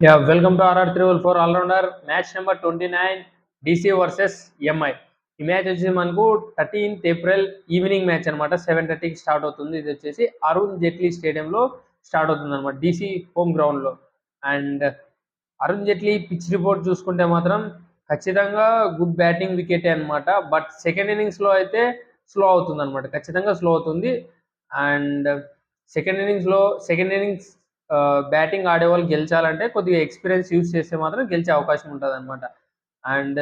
Yeah, welcome to RR 314 All-Rounder match number 29 DC versus MI. ఈ match వచ్చేసి మనకు 13th April evening match అనమాట. 7:30కి start అవుతుంది. ఇది వచ్చేసి అరుణ్ జైట్లీ స్టేడియంలో స్టార్ట్ అవుతుంది అనమాట, DC హోమ్ గ్రౌండ్లో. And Arun Jaitley pitch report చూసుకుంటే మాత్రం ఖచ్చితంగా గుడ్ బ్యాటింగ్ వికెటే అనమాట. బట్ సెకండ్ ఇన్నింగ్స్లో అయితే స్లో అవుతుంది అనమాట, ఖచ్చితంగా స్లో అవుతుంది. అండ్ సెకండ్ ఇన్నింగ్స్ బ్యాటింగ్ ఆడేవాళ్ళు గెలిచాలంటే కొద్దిగా ఎక్స్పీరియన్స్ యూజ్ చేస్తే మాత్రం గెలిచే అవకాశం ఉంటుంది అనమాట. అండ్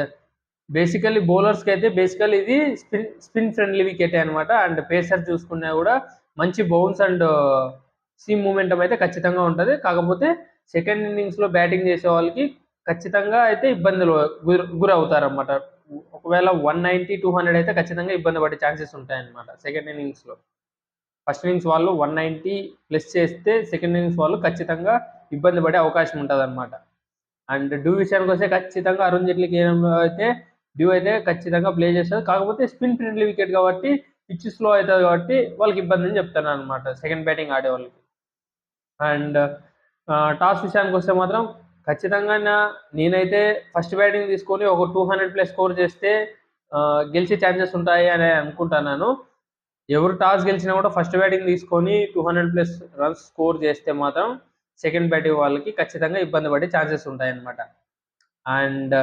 బేసికల్లీ బౌలర్స్కి అయితే ఇది స్పిన్ ఫ్రెండ్లీ వికెటే అనమాట. అండ్ పేసర్ చూసుకున్నా కూడా మంచి బౌన్స్ అండ్ సీమ్ మూమెంటం అయితే ఖచ్చితంగా ఉంటుంది. కాకపోతే సెకండ్ ఇన్నింగ్స్లో బ్యాటింగ్ చేసే వాళ్ళకి ఖచ్చితంగా అయితే ఇబ్బందులు గురవుతారన్నమాట. ఒకవేళ 190, 200 అయితే ఖచ్చితంగా ఇబ్బంది పడే ఛాన్సెస్ ఉంటాయన్నమాట సెకండ్ ఇన్నింగ్స్లో. ఫస్ట్ ఇన్నింగ్స్ వాళ్ళు 190 ప్లస్ చేస్తే సెకండ్ ఇన్నింగ్స్ వాళ్ళు ఖచ్చితంగా ఇబ్బంది పడే అవకాశం ఉంటుంది అనమాట. అండ్ డ్యూ విషయానికి వస్తే ఖచ్చితంగా అరుణ్ జైట్లీకి అయితే డ్యూ అయితే ఖచ్చితంగా ప్లే చేస్తారు. కాకపోతే స్పిన్ ఫ్రెండ్లీ వికెట్ కాబట్టి పిచ్ స్లో అవుతుంది కాబట్టి వాళ్ళకి ఇబ్బంది అని చెప్తాను అనమాట సెకండ్ బ్యాటింగ్ ఆడే వాళ్ళకి. అండ్ టాస్ విషయానికి వస్తే మాత్రం ఖచ్చితంగా నేనైతే ఫస్ట్ బ్యాటింగ్ తీసుకొని ఒక 200+ స్కోర్ చేస్తే గెలిచే ఛాన్సెస్ ఉంటాయి అని అనుకుంటున్నాను. ఎవరు టాస్ గెలిచినా కూడా ఫస్ట్ బ్యాటింగ్ తీసుకొని 200+ రన్స్ స్కోర్ చేస్తే మాత్రం సెకండ్ బ్యాటింగ్ వాళ్ళకి ఖచ్చితంగా ఇబ్బంది పడే ఛాన్సెస్ ఉంటాయన్నమాట. అండ్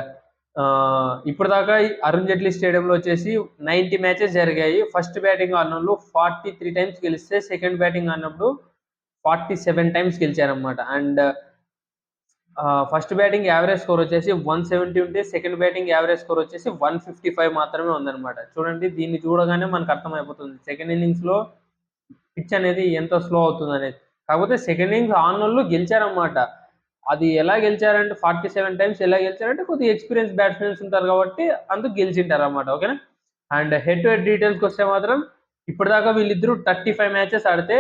ఇప్పుడు దాకా అరుణ్ జైట్లీ స్టేడియంలో వచ్చేసి 90 మ్యాచెస్ జరిగాయి. ఫస్ట్ బ్యాటింగ్ ఆడినోళ్ళు 43 టైమ్స్ గెలిస్తే సెకండ్ బ్యాటింగ్ ఆడినప్పుడు 47 టైమ్స్ గెలిచారనమాట. And first batting average score వచ్చేసి 170 ఉంటే సెకండ్ బ్యాటింగ్ యావరేజ్ స్కోర్ వచ్చేసి 155 మాత్రమే ఉందన్నమాట. చూడండి, దీన్ని చూడగానే మనకు అర్థమైపోతుంది సెకండ్ ఇన్నింగ్స్లో పిచ్ అనేది ఎంత స్లో అవుతుంది అనేది. కాకపోతే సెకండ్ ఇన్నింగ్స్ ఆడినోళ్ళు గెలిచారన్నమాట. అది ఎలా గెలిచారంటే 47 టైమ్స్ ఎలా గెలిచారంటే కొద్దిగా ఎక్స్పీరియన్స్ బ్యాట్స్మెన్స్ ఉంటారు కాబట్టి అందుకు గెలిచింటారు అన్నమాట. ఓకేనా. అండ్ హెడ్ టు హెడ్ డీటెయిల్స్కి వస్తే మాత్రం ఇప్పటిదాకా వీళ్ళిద్దరూ 35 మ్యాచెస్ ఆడితే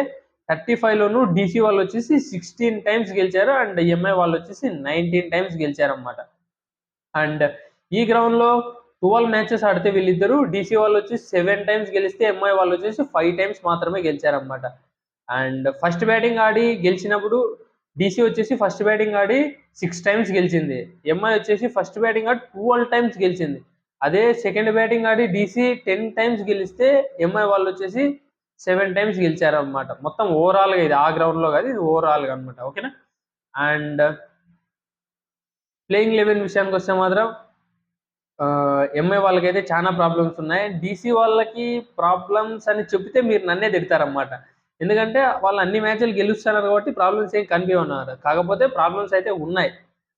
35లోనూ DC వాళ్ళు వచ్చేసి 16 టైమ్స్ గెలిచారు. అండ్ ఎంఐ వాళ్ళు వచ్చేసి 19 టైమ్స్ గెలిచారన్నమాట. అండ్ ఈ గ్రౌండ్లో 12 మ్యాచెస్ ఆడితే వీళ్ళిద్దరూ DC వాళ్ళు వచ్చి 7 టైమ్స్ గెలిస్తే ఎంఐ వాళ్ళు వచ్చేసి 5 టైమ్స్ మాత్రమే గెలిచారన్నమాట. అండ్ ఫస్ట్ బ్యాటింగ్ ఆడి గెలిచినప్పుడు DC వచ్చేసి ఫస్ట్ బ్యాటింగ్ ఆడి 6 టైమ్స్ గెలిచింది. ఎంఐ వచ్చేసి ఫస్ట్ బ్యాటింగ్ ఆడి 12 టైమ్స్ గెలిచింది. అదే సెకండ్ బ్యాటింగ్ ఆడి DC 10 టైమ్స్ గెలిస్తే ఎంఐ వాళ్ళు వచ్చేసి 7 టైమ్స్ గెలిచారన్నమాట. మొత్తం ఓవరాల్గా ఇది ఆ గ్రౌండ్లో కాదు, ఇది ఓవరాల్గా అనమాట. ఓకేనా. అండ్ ప్లేయింగ్ 11 విషయానికి వస్తే మాత్రం ఎంఐ వాళ్ళకైతే చాలా ప్రాబ్లమ్స్ ఉన్నాయి. DC వాళ్ళకి ప్రాబ్లమ్స్ అని చెప్తే మీరు నన్నే తిడతారన్నమాట. ఎందుకంటే వాళ్ళు అన్ని మ్యాచ్లు గెలుస్తున్నారు కాబట్టి ప్రాబ్లమ్స్ ఏం కనిపిస్తున్నారు. కాకపోతే ప్రాబ్లమ్స్ అయితే ఉన్నాయి.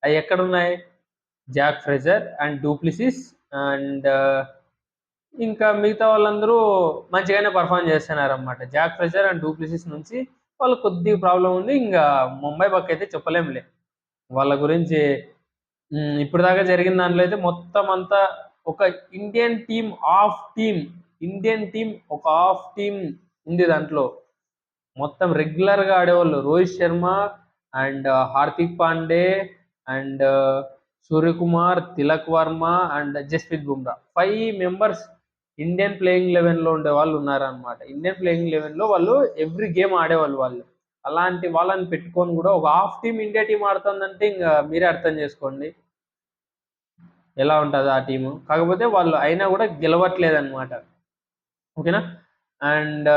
అవి ఎక్కడున్నాయి? Jake Fraser and du Plessis and ఇంకా మిగతా వాళ్ళందరూ మంచిగానే పర్ఫామ్ చేస్తున్నారన్నమాట. జాక్ ఫ్రెజర్ అండ్ డూప్లిసిస్ నుంచి వాళ్ళు కొద్దిగా ప్రాబ్లం ఉంది. ఇంకా ముంబై పక్క అయితే చెప్పలేంలే వాళ్ళ గురించి. ఇప్పుడు దాకా జరిగిన దాంట్లో అయితే మొత్తం అంతా ఒక ఇండియన్ టీం ఒక హాఫ్ టీం ఉంది దాంట్లో. మొత్తం రెగ్యులర్గా ఆడేవాళ్ళు Rohit Sharma and Hardik Pandey and Suryakumar, Tilak Varma and Jasprit Bumrah, 5 members Indian playing 11లో ఉండే వాళ్ళు ఉన్నారనమాట. ఇండియన్ ప్లేయింగ్ 11లో వాళ్ళు ఎవ్రీ గేమ్ ఆడేవాళ్ళు వాళ్ళు. అలాంటి వాళ్ళని పెట్టుకొని కూడా ఒక హాఫ్ టీం ఇండియా టీం ఆడుతుందంటే ఇంకా మీరే అర్థం చేసుకోండి ఎలా ఉంటుంది ఆ టీము. కాకపోతే వాళ్ళు అయినా కూడా గెలవట్లేదన్నమాట. ఓకేనా. అండ్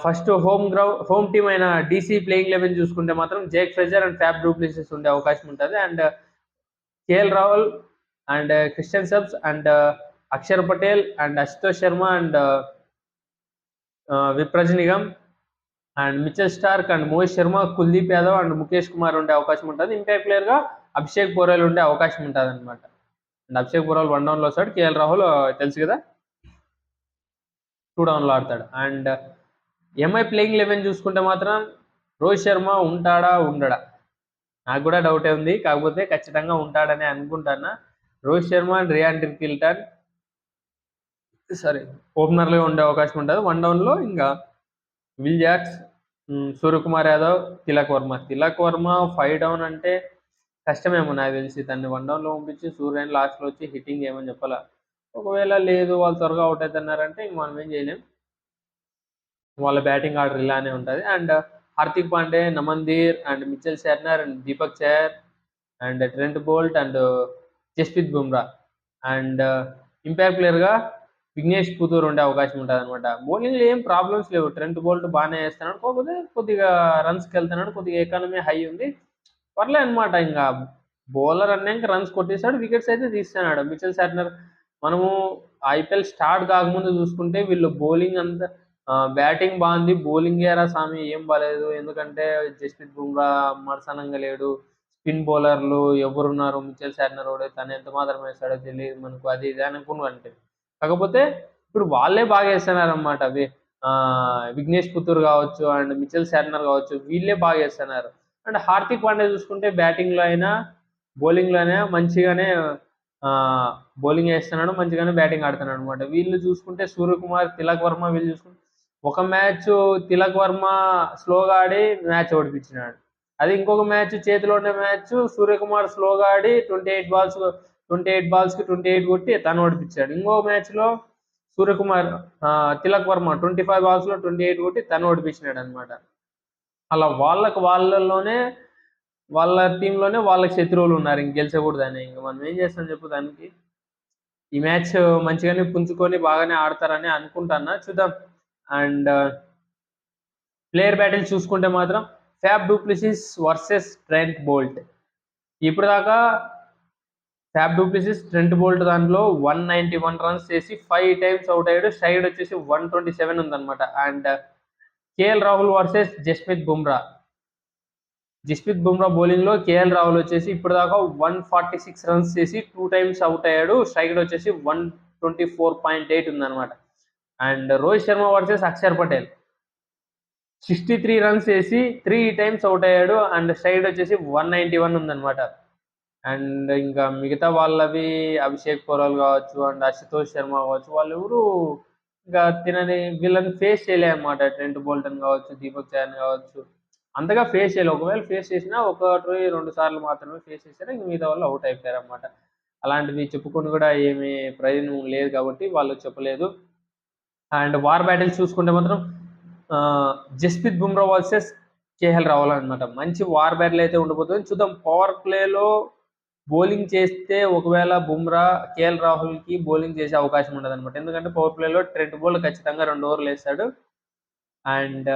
ఫస్ట్ హోమ్ టీం అయిన DC ప్లేయింగ్ 11 చూసుకుంటే మాత్రం Jake Fraser and Faf du Plessis ఉండే అవకాశం ఉంటుంది. And KL Rahul and Tristan Stubbs and Axar Patel and Ashutosh Sharma and Vipraj Nigam and Mitchell Starc and Mohit Sharma, Kuldeep Yadav and Mukesh Kumar ఉండే అవకాశం ఉంటుంది. ఇంపాక్ట్ ప్లేయర్గా అభిషేక్ పోరెల్ ఉండే అవకాశం ఉంటుంది అనమాట. అండ్ అభిషేక్ పోరెల్ 1 డౌన్లో వస్తాడు. KL రాహుల్ తెలుసు కదా 2 డౌన్లో ఆడతాడు. అండ్ ఎంఐ ప్లేయింగ్ 11 చూసుకుంటే మాత్రం రోహిత్ శర్మ ఉంటాడా ఉండడా నాకు కూడా డౌటే ఉంది. కాకపోతే ఖచ్చితంగా ఉంటాడని అనుకుంటాను. Rohit Sharma and Ryan Rickelton ఓపెనర్లో ఉండే అవకాశం ఉంటుంది. 1 డౌన్లో ఇంకా Will Jacks, Suryakumar Yadav, Tilak Varma 5 down అంటే కష్టమేమో నాకు తెలిసి. దాన్ని 1 డౌన్లో పంపించి సూర్యని లాస్ట్లో వచ్చి హిట్టింగ్ ఏమని చెప్పాలా. ఒకవేళ లేదు వాళ్ళు త్వరగా అవుట్ అవుతున్నారంటే ఇంక మనం ఏం చేయలేం. వాళ్ళ బ్యాటింగ్ ఆర్డర్ ఇలానే ఉంటుంది. And Hardik Pandey, Naman Dhir and Mitchell Santner and Deepak Chahar and Trent Boult and Jasprit Bumrah and impact ప్లేయర్గా విఘ్నేష్ పుతూర్ ఉండే అవకాశం ఉంటుంది అనమాట. బౌలింగ్లో ఏం ప్రాబ్లమ్స్ లేవు. ట్రెంట్ బోల్ట్ బాగానే వేస్తున్నాడు, కాకపోతే కొద్దిగా రన్స్కి వెళ్తున్నాడు, కొద్దిగా ఎకానమీ హై ఉంది, పర్లే అనమాట. ఇంకా బౌలర్ అన్నాక రన్స్ కొట్టేశాడు, వికెట్స్ అయితే తీస్తున్నాడు. మిచెల్ శార్నర్ మనము ఐపీఎల్ స్టార్ట్ కాకముందు చూసుకుంటే వీళ్ళు బౌలింగ్ అంతా బ్యాటింగ్ బాగుంది, బౌలింగ్ ఏరా స్వామి ఏం బాగాలేదు, ఎందుకంటే జస్ప్రీత్ బుమ్రా మర్సనంగా లేడు, స్పిన్ బౌలర్లు ఎవరున్నారు, మిచెల్ శార్నర్ కూడా తను ఎంత మాత్రం వేస్తాడో తెలియదు మనకు, అది ఇది అనుకున్నాను. కాకపోతే ఇప్పుడు వాళ్ళే బాగా వేస్తున్నారు అనమాట. విఘ్నేష్ పుత్తూర్ కావచ్చు అండ్ మిచెల్ శార్నర్ కావచ్చు, వీళ్ళే బాగా వేస్తున్నారు. అండ్ హార్దిక్ పాండే చూసుకుంటే బ్యాటింగ్లో అయినా బౌలింగ్లో అయినా మంచిగానే బౌలింగ్ వేస్తున్నాడు, మంచిగానే బ్యాటింగ్ ఆడుతున్నాడు అనమాట. వీళ్ళు చూసుకుంటే సూర్యకుమార్, తిలక్ వర్మ, వీళ్ళు చూసుకుంటే ఒక మ్యాచ్ తిలక్ వర్మ స్లోగా ఆడి మ్యాచ్ ఓడిపించినాడు. అది ఇంకొక మ్యాచ్ చేతిలో ఉండే మ్యాచ్ సూర్యకుమార్ స్లోగా ఆడి 28 బాల్స్కి 28 కొట్టి తను ఓడిపించాడు. ఇంకో మ్యాచ్లో సూర్యకుమార్ తిలక్ వర్మ 25 బాల్స్లో 28 కొట్టి తను ఓడిపించినాడు అనమాట. అలా వాళ్ళలోనే వాళ్ళ టీంలోనే వాళ్ళకి శత్రువులు ఉన్నారు, ఇంక గెలిచకూడదని. ఇంక మనం ఏం చేస్తాం చెప్పు దానికి. ఈ మ్యాచ్ మంచిగానే పుంజుకొని బాగానే ఆడతారని అనుకుంటున్నా, చూద్దాం. అండ్ ప్లేయర్ బ్యాటిల్ చూసుకుంటే మాత్రం fab du Plessis versus Trent Boult. ఇప్పుడు దాకా ఫ్యాబ్ డూప్లెసిస్ ట్రెంట్ బోల్ట్ దాంట్లో 191 రన్స్ చేసి 5 టైమ్స్ అవుట్ అయ్యాడు, సైడ్ వచ్చేసి 127 ఉందన్నమాట. And KL Rahul versus Jasprit Bumrah బౌలింగ్లో కేఎల్ రాహుల్ వచ్చేసి ఇప్పుడు దాకా 146 రన్స్ చేసి 2 టైమ్స్ అవుట్ అయ్యాడు, స్ట్రైక్ వచ్చేసి 124.8 ఉందన్నమాట. And Rohit Sharma versus Axar Patel 63 runs చేసి 3 టైమ్స్ అవుట్ అయ్యాడు, అండ్ స్ట్రైక్ వచ్చేసి 191 ఉందన్నమాట. అండ్ ఇంకా మిగతా వాళ్ళవి అభిషేక్ పోరాల్ కావచ్చు అండ్ అశుతోష్ శర్మ కావచ్చు, వాళ్ళు ఎవరు ఇంకా వీళ్ళని ఫేస్ చేయలే అనమాట. ట్రెంట్ బోల్టన్ కావచ్చు, దీపక్ చహర్ కావచ్చు, అంతగా ఫేస్ చేయలేదు. ఒకవేళ ఫేస్ చేసినా 1-2 సార్లు మాత్రమే ఫేస్ చేశారు, ఇంక మిగతా వాళ్ళు అవుట్ అయిపోయారు అనమాట. అలాంటివి చెప్పుకొని కూడా ఏమీ ప్రయోజనం లేదు కాబట్టి వాళ్ళు చెప్పలేదు. అండ్ వార్ బ్యాటిల్స్ చూసుకుంటే మాత్రం జస్ప్రీత్ బుమ్రా వర్సెస్ కేఎల్ రాహుల్ అనమాట. మంచి వార్ బ్యాటిల్ అయితే ఉండబోతుంది, చూద్దాం. పవర్ ప్లేలో బౌలింగ్ చేస్తే ఒకవేళ బుమ్రా కేఎల్ రాహుల్కి బౌలింగ్ చేసే అవకాశం ఉండదు అనమాట. ఎందుకంటే పవర్ ప్లేలో ట్రెంట్ బోల్ట్ ఖచ్చితంగా 2 ఓవర్లు వేస్తాడు, అండ్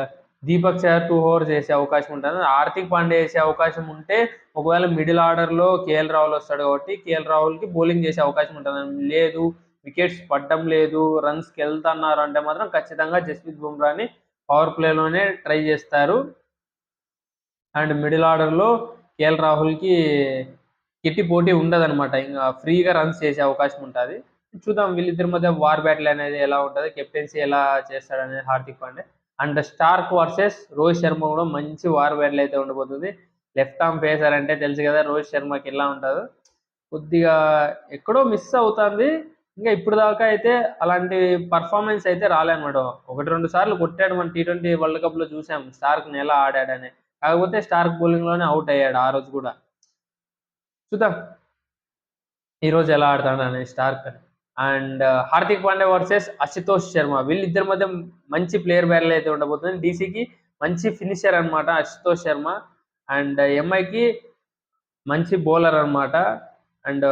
దీపక్ చహర్ 2 ఓవర్స్ వేసే అవకాశం ఉంటుంది. హార్దిక్ పాండే వేసే అవకాశం ఉంటే ఒకవేళ మిడిల్ ఆర్డర్లో కేఎల్ రాహుల్ వస్తాడు కాబట్టి కేఎల్ రాహుల్కి బౌలింగ్ చేసే అవకాశం ఉంటుంది. లేదు వికెట్స్ పడడం లేదు, రన్స్కి వెళ్తున్నారు అంటే మాత్రం ఖచ్చితంగా జస్ప్రీత్ బుమ్రాని పవర్ ప్లేలోనే ట్రై చేస్తారు. అండ్ మిడిల్ ఆర్డర్లో కేఎల్ రాహుల్కి గట్టి పోటీ ఉండదన్నమాట, ఇంకా ఫ్రీగా రన్స్ చేసే అవకాశం ఉంటుంది. చూద్దాం వీళ్ళిద్దరి మధ్య వార్ బ్యాటిల్ అనేది ఎలా ఉంటుంది, కెప్టెన్సీ ఎలా చేస్తాడనేది Hardik Pandey. And Starc versus Rohit Sharma కూడా మంచి వార్ బ్యాటిల్ అయితే ఉండబోతుంది. లెఫ్ట్ ఆర్మ్ పేసర్ అంటే తెలుసు కదా రోహిత్ శర్మకి ఎలా ఉంటుందో, కొద్దిగా ఎక్కడో మిస్ అవుతుంది. ఇంకా ఇప్పుడు దాకా అయితే అలాంటి పర్ఫార్మెన్స్ అయితే రాలేనమాట. 1-2 సార్లు కొట్టాడు, మన T20 వరల్డ్ కప్లో చూసాం స్టార్క్ని ఎలా ఆడాడని. కాకపోతే స్టార్క్ బౌలింగ్లోనే అవుట్ అయ్యాడు ఆ రోజు కూడా. చూద్దాం ఈరోజు ఎలా ఆడతాడు అనేది స్టార్క్ అని. అండ్ హార్దిక్ పాండే వర్సెస్ అశుతోష్ శర్మ, వీళ్ళిద్దరి మధ్య మంచి ప్లేయర్ బ్యాటిల్ అయితే ఉండబోతుంది. డీసీకి మంచి ఫినిషర్ అనమాట అశుతోష్ శర్మ, అండ్ ఎంఐకి మంచి బౌలర్ అనమాట, and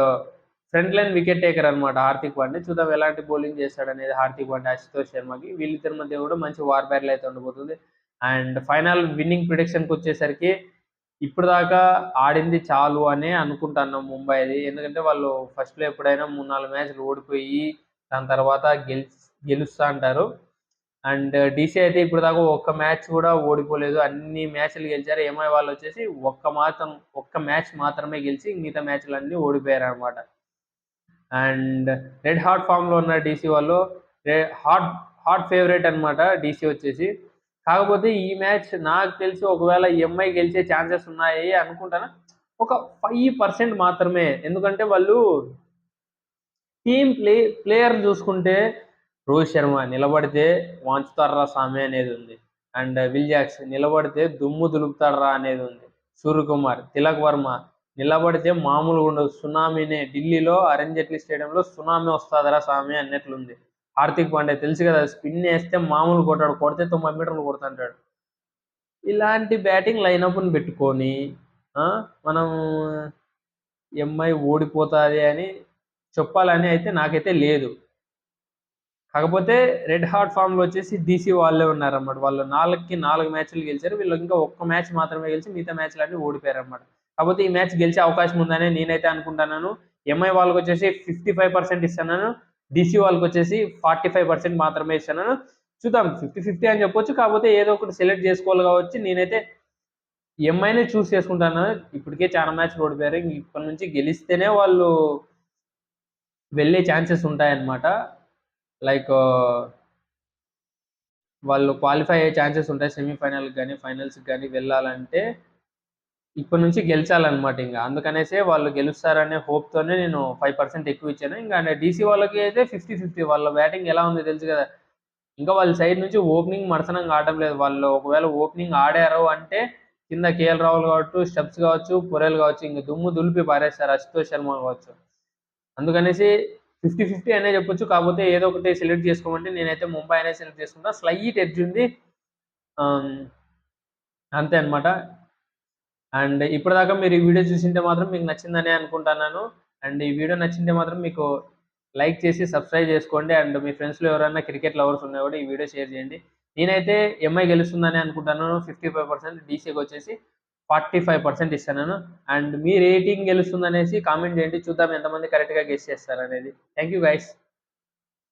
front line wicket taker అనమాట హార్దిక్ పాండే. చూద్దాం ఎలాంటి బౌలింగ్ చేస్తాడు అనేది హార్దిక్ పాండే అశుతోష్ శర్మకి. వీళ్ళిద్దరి మధ్య కూడా మంచి వార్ బ్యాటిల్ అయితే ఉండబోతుంది. అండ్ ఫైనల్ విన్నింగ్ ప్రిడిక్షన్కి వచ్చేసరికి ఇప్పుడు దాకా ఆడింది చాలు అనే అనుకుంటున్నాం ముంబైది. ఎందుకంటే వాళ్ళు ఫస్ట్లో ఎప్పుడైనా 3-4 మ్యాచ్లు ఓడిపోయి దాని తర్వాత గెలుస్తా అంటారు. అండ్ డీసీ అయితే ఇప్పుడు దాకా ఒక్క మ్యాచ్ కూడా ఓడిపోలేదు, అన్ని మ్యాచ్లు గెలిచారు. ఎంఐ వాళ్ళు వచ్చేసి ఒక్క మ్యాచ్ మాత్రమే గెలిచి మిగతా మ్యాచ్లన్నీ ఓడిపోయారు అనమాట. అండ్ రెడ్ హాట్ ఫామ్లో ఉన్న డీసీ వాళ్ళు హాట్ ఫేవరెట్ అనమాట డీసీ వచ్చేసి. కాకపోతే ఈ మ్యాచ్ నాకు తెలిసి ఒకవేళ ఎంఐ గెలిచే ఛాన్సెస్ ఉన్నాయి అనుకుంటాను, ఒక 5% మాత్రమే. ఎందుకంటే వాళ్ళు ప్లేయర్ చూసుకుంటే రోహిత్ శర్మ నిలబడితే వాంచుతారా స్వామి అనేది ఉంది, అండ్ విల్ జాక్స్ నిలబడితే దుమ్ము దులుపుతారా అనేది ఉంది, సూర్యకుమార్, తిలక్ వర్మ నిలబడితే మామూలుగా ఉండదు, సునామీనే ఢిల్లీలో అరుణ్ జైట్లీ స్టేడియంలో సునామీ వస్తుందరా స్వామి అన్నట్లుంది. హార్దిక్ పాండే తెలుసు కదా, స్పిన్ వేస్తే మామూలు కొట్టాడు, కొడితే 90 మీటర్లు కొడుతుంటాడు. ఇలాంటి బ్యాటింగ్ లైనప్ని పెట్టుకొని మనం ఎంఐ ఓడిపోతుంది అని చెప్పాలని అయితే నాకైతే లేదు. కాకపోతే రెడ్ హాట్ ఫామ్లో వచ్చేసి డీసీ వాళ్ళే ఉన్నారన్నమాట. వాళ్ళు 4కి 4 మ్యాచ్లు గెలిచారు. వీళ్ళు ఇంకా ఒక్క మ్యాచ్ మాత్రమే గెలిచి మిగతా మ్యాచ్లన్నీ ఓడిపోయారన్నమాట. కాకపోతే ఈ మ్యాచ్ గెలిచే అవకాశం ఉందని నేనైతే అనుకుంటున్నాను. ఎంఐ వాళ్ళకి వచ్చేసి 55% ఇస్తున్నాను. డీసీ వాళ్ళకి వచ్చేసి 45% మాత్రమే ఇస్తున్నాను. చూద్దాం, 50-50 అని చెప్పొచ్చు. కాకపోతే ఏదో ఒకటి సెలెక్ట్ చేసుకోవాలి కాబట్టి నేనైతే ఎంఐనే చూస్ చేసుకుంటాను. ఇప్పటికే చాలా మ్యాచ్లు ఓడిపోయారు. ఇప్పటి నుంచి గెలిస్తేనే వాళ్ళు వెళ్ళే ఛాన్సెస్ ఉంటాయన్నమాట. లైక్ వాళ్ళు క్వాలిఫై అయ్యే ఛాన్సెస్ ఉంటాయి. సెమీఫైనల్కి కానీ ఫైనల్స్కి కానీ వెళ్ళాలంటే ఇప్పటి నుంచి గెలిచాలన్నమాట. ఇంకా అందుకనేసే వాళ్ళు గెలుస్తారనే హోప్తోనే నేను 5% ఎక్కువ ఇచ్చాను. ఇంకా డీసీ వాళ్ళకి అయితే 50-50. వాళ్ళ బ్యాటింగ్ ఎలా ఉందో తెలుసు కదా. ఇంకా వాళ్ళ సైడ్ నుంచి ఓపెనింగ్ మడసనంగా ఆడడం లేదు. వాళ్ళు ఒకవేళ ఓపెనింగ్ ఆడారు అంటే కింద కేఎల్ రాహుల్ కావచ్చు, స్టెప్స్ కావచ్చు, పురేల్ కావచ్చు, ఇంక దుమ్ము దులిపి పారేస్తారు. అశుతోష్ శర్మ కావచ్చు. అందుకనేసి 50-50 అనే చెప్పొచ్చు. కాకపోతే ఏదో ఒకటి సెలెక్ట్ చేసుకోమంటే నేనైతే ముంబై అనేది సెలెక్ట్ చేసుకుంటా. స్లైట్ ఎడ్జ్ ఉంది, అంతే అనమాట. అండ్ ఇప్పటిదాకా మీరు ఈ వీడియో చూసింటే మాత్రం మీకు నచ్చిందనే అనుకుంటున్నాను. అండ్ ఈ వీడియో నచ్చింటే మాత్రం మీకు లైక్ చేసి సబ్స్క్రైబ్ చేసుకోండి. అండ్ మీ ఫ్రెండ్స్లో ఎవరైనా క్రికెట్ లవర్స్ ఉన్నా కూడా ఈ వీడియో షేర్ చేయండి. నేనైతే ఎంఐ గెలుస్తుందని అనుకుంటున్నాను 55%, డీసీకి వచ్చేసి 45% ఇస్తాను. అండ్ మీ రేటింగ్ గెలుస్తుందనేసి కామెంట్ చేయండి. చూద్దాం ఎంతమంది కరెక్ట్గా గెస్ చేస్తారనేది. Thank you guys.